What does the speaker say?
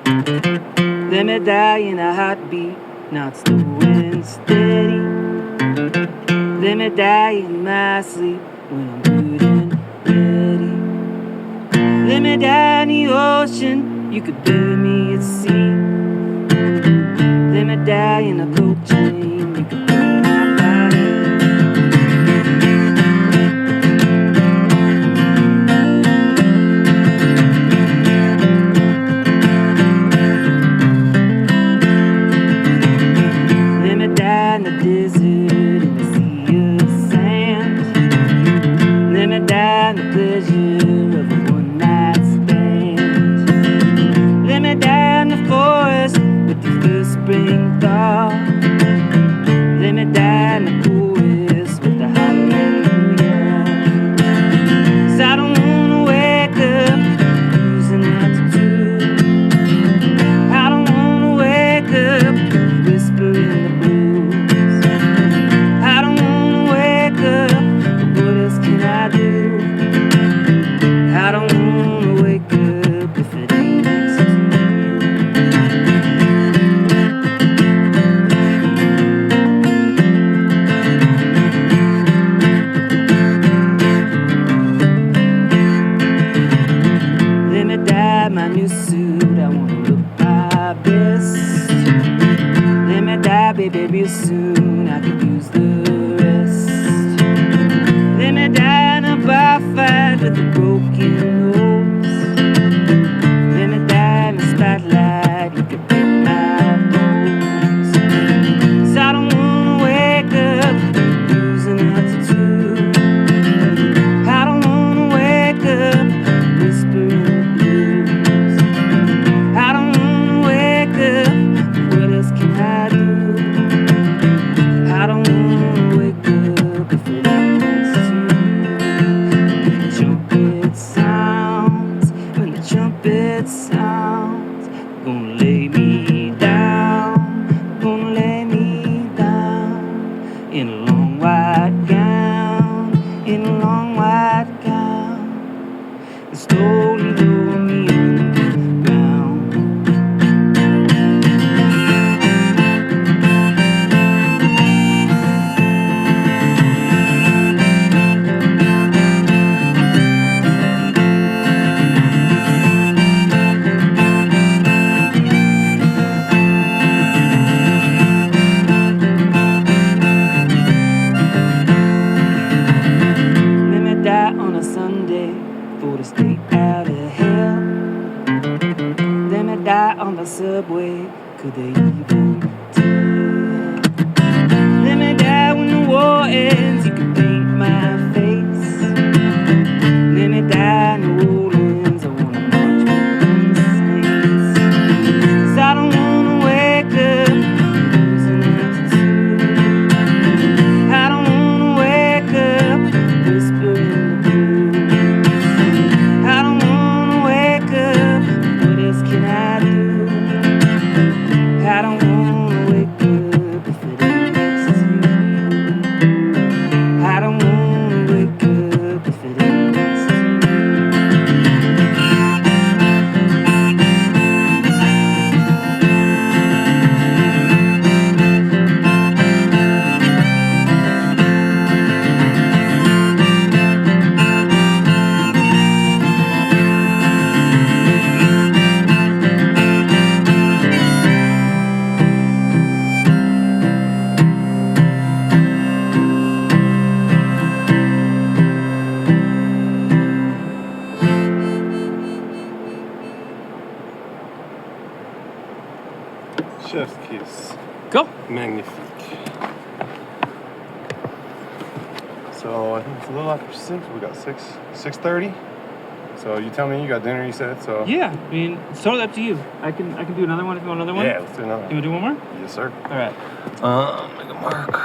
Let me die in a heartbeat, not slow and steady. Let me die in my sleep when I'm good and ready. Let me die in the ocean, you could bury me at sea. Let me die in a cold chain, you could burn my body. Let me die in the desert, in the sea of sand. Let me die in the pleasure of a one-night stand. Let me die in the forest with the first spring thaw. Let me die in the chorus with the hallelujah. 'Cause I don't wanna wake up losing altitude. I don't wanna wake up whispering the blues. I don't wanna wake up, but what else can I do? I don't wanna wake up if it ain't next to you. Let me dye my new suit, I wanna look my best. Let me die, baby, real soon, I could use the rest. Let me die in a bar fight with a broken nose. Let me die in the spotlight, you could break my bones. 'Cause I don't wanna wake up losing altitude. I don't wanna wake up whispering the blues. I don't wanna wake up, what else can I do? I don't wanna wake up if it ain't next to you. When the trumpet sounds, when the trumpet sounds, gonna lay me down, gonna lay me down in a long white gown, in a long white gown, and slowly lower me underground. Let me die on a Sunday for to stay out of hell. Let me die on the subway, could they even tell? Let me die when the war ends, you can paint my face. Let me die in New Orleans, I wanna march with the saints. 'Cause I don't wanna wake up losing altitude. I don't wanna wake up whispering the blues. I don't wanna wake up, what else can I do? I don't wanna wake up if it ain't next to you. I don't wanna wake up if it ain't next to you. Chef's kiss. Go. Magnifique. So I think it's a little after 6. We got 6:30. So you tell me, you got dinner, you said, so. Yeah, I mean, it's totally up to you. I can do another one if you want another one. Yeah, let's do another You one. wanna do one more? Yes, sir. All right. Make a mark.